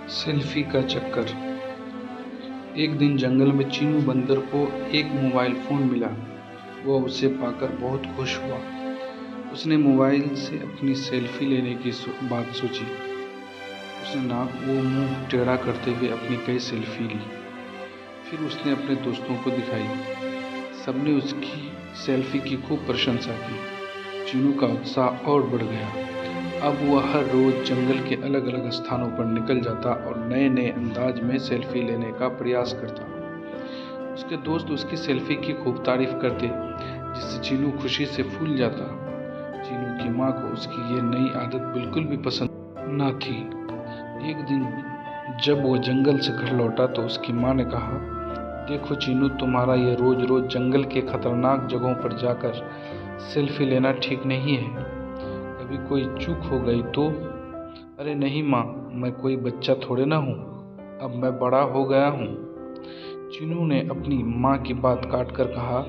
Selfie का चक्कर। एक दिन जंगल में चीनू बंदर को एक मोबाइल फ़ोन मिला। वह उसे पाकर बहुत खुश हुआ। उसने मोबाइल से अपनी सेल्फी लेने की बात सोची। उसने वो मुंह टेढ़ा करते हुए अपनी कई सेल्फी ली। फिर उसने अपने दोस्तों को दिखाई। सबने उसकी सेल्फी की खूब प्रशंसा की। चीनू का उत्साह और बढ़ गया। अब वह हर रोज़ जंगल के अलग अलग स्थानों पर निकल जाता और नए नए अंदाज में सेल्फी लेने का प्रयास करता। उसके दोस्त उसकी सेल्फी की खूब तारीफ करते, जिससे चीनू खुशी से फूल जाता। चीनू की माँ को उसकी ये नई आदत बिल्कुल भी पसंद न थी। एक दिन जब वो जंगल से घर लौटा तो उसकी माँ ने कहा, देखो चीनू, तुम्हारा ये रोज रोज जंगल के खतरनाक जगहों पर जाकर सेल्फी लेना ठीक नहीं है। कभी कोई चूक हो गई तो? अरे नहीं माँ, मैं कोई बच्चा थोड़े ना हूँ, अब मैं बड़ा हो गया हूँ। चीनू ने अपनी माँ की बात काट कर कहा,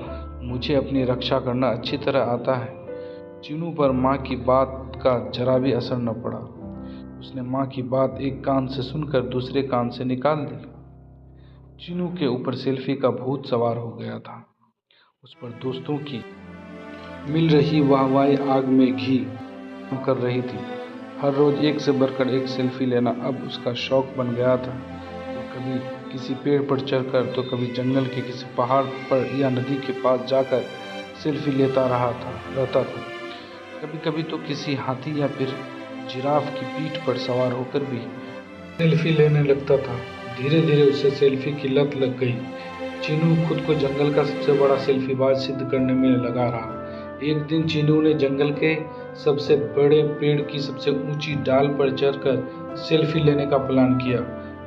मुझे अपनी रक्षा करना अच्छी तरह आता है। चीनू पर माँ की बात का जरा भी असर न पड़ा। उसने माँ की बात एक कान से सुनकर दूसरे कान से निकाल दी। चीनू के ऊपर सेल्फी का भूत सवार हो गया था। उस पर दोस्तों की मिल रही वाहवाही आग में घी कर रही थी। हर रोज एक से बढ़कर एक सेल्फी लेना अब उसका शौक बन गया था। वो कभी किसी पेड़ पर चढ़कर तो कभी जंगल के किसी पहाड़ पर या नदी के पास जाकर सेल्फी लेता रहता था। कभी कभी तो किसी हाथी या फिर जिराफ की पीठ पर सवार होकर भी सेल्फी लेने लगता था। धीरे धीरे उसे सेल्फी की लत लग गई। चीनू खुद को जंगल का सबसे बड़ा सेल्फीबाज सिद्ध करने में लगा रहा। एक दिन चीनू ने जंगल के सबसे बड़े पेड़ की सबसे ऊंची डाल पर चढ़कर सेल्फी लेने का प्लान किया।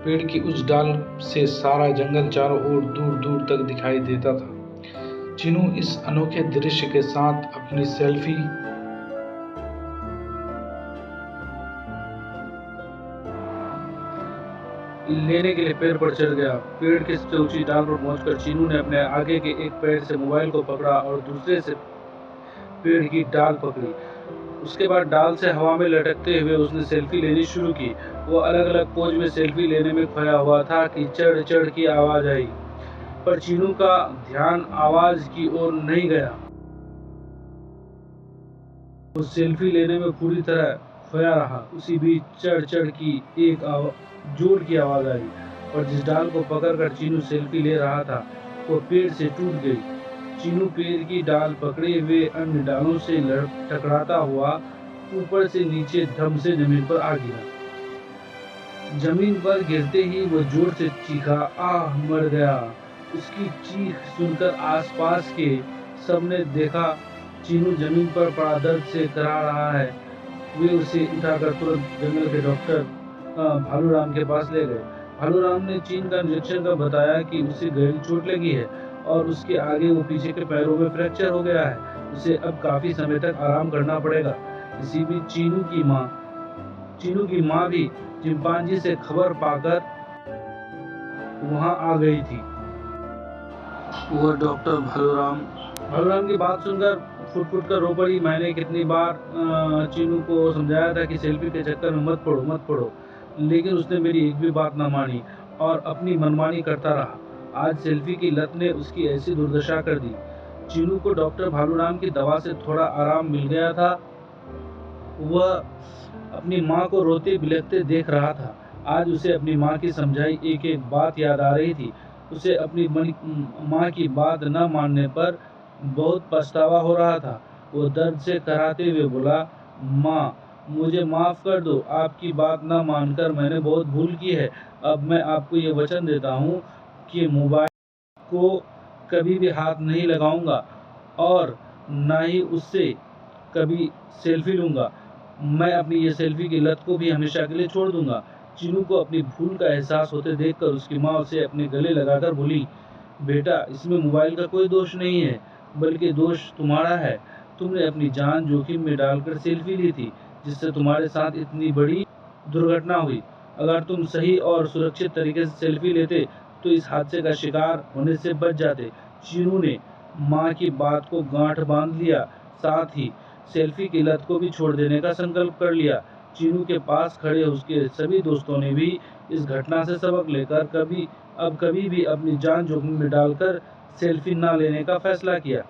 पेड़ की उस डाल से सारा जंगल चारों ओर दूर दूर तक दिखाई देता था। चीनू इस अनोखे दृश्य के साथ अपनी सेल्फी लेने के लिए पेड़ पर चढ़ गया। पेड़ की सबसे ऊंची डाल पर पहुंचकर चीनू ने अपने आगे के एक पैर से मोबाइल को पकड़ा और दूसरे से पेड़ की डाल पकड़ी। उसके बाद डाल से हवा में लटकते हुए उसने सेल्फी लेनी शुरू की। वो अलग अलग पोज में सेल्फी लेने में खोया हुआ था कि चढ़ चढ़ की आवाज आई, पर चीनू का ध्यान आवाज की ओर नहीं गया। वो सेल्फी लेने में पूरी तरह खोया रहा। उसी बीच चढ़ चढ़ की एक जोर की आवाज आई और जिस डाल को पकड़कर चीनू सेल्फी ले रहा था वो पेड़ से टूट गई। चीनू पेड़ की डाल पकड़े हुए अन्य डालों से टकराता हुआ ऊपर से नीचे धम से जमीन पर आ गिरा। जमीन पर गिरते ही वो जोर से चीखा, आह, मर गया। उसकी चीख सुनकर आसपास के सबने देखा चीनू जमीन पर पड़ा दर्द से करा रहा है। वे उसे उठाकर तुरंत जंगल के डॉक्टर भालूराम के पास ले गए। भालूराम ने चीन का निरीक्षण कर बताया कि उसे गहरी चोट लगी है और उसके आगे व पीछे के पैरों में फ्रैक्चर हो गया है। उसे अब काफी समय तक आराम करना पड़ेगा। इसी बीच चीनू की माँ भी चिंपांजी से खबर पाकर वहां आ गई थी। वह डॉक्टर भालूराम की बात सुनकर फुट फुट कर रो पड़ी। मैंने कितनी बार चीनू को समझाया था कि सेल्फी के चक्कर में मत पड़ो, लेकिन उसने मेरी एक भी बात ना मानी और अपनी मनमानी करता रहा। आज सेल्फी की लत ने उसकी ऐसी दुर्दशा कर दी। चीनू को डॉक्टर भालूराम की दवा से थोड़ा आराम मिल गया था। वह अपनी माँ को रोते बिलखते देख रहा था। आज उसे अपनी माँ की समझाई एक एक बात याद आ रही थी। उसे अपनी माँ की बात न मानने पर बहुत पछतावा हो रहा था। वो दर्द से कराहते हुए बोला, माँ, मुझे माफ कर दो। आपकी बात न मानकर मैंने बहुत भूल की है। अब मैं आपको ये वचन देता हूँ कि मोबाइल को कभी भी हाथ नहीं लगाऊंगा और न ही उससे कभी सेल्फी लूंगा। मैं अपनी ये सेल्फी की लत को भी हमेशा के लिए छोड़ दूंगा। चीनू को अपनी भूल का एहसास होते देखकर उसकी माँ उसे अपने गले लगाकर बोली, बेटा, इसमें मोबाइल का कोई दोष नहीं है, बल्कि दोष तुम्हारा है। तुमने अपनी जान जोखिम में डालकर सेल्फी ली थी, जिससे तुम्हारे साथ इतनी बड़ी दुर्घटना हुई। अगर तुम सही और सुरक्षित तरीके से सेल्फी लेते तो इस हादसे का शिकार होने से बच जाते। चीनू ने माँ की बात को गांठ बांध लिया, साथ ही सेल्फी की लत को भी छोड़ देने का संकल्प कर लिया। चीनू के पास खड़े उसके सभी दोस्तों ने भी इस घटना से सबक लेकर कभी भी अपनी जान जोखिम में डालकर सेल्फी न लेने का फैसला किया।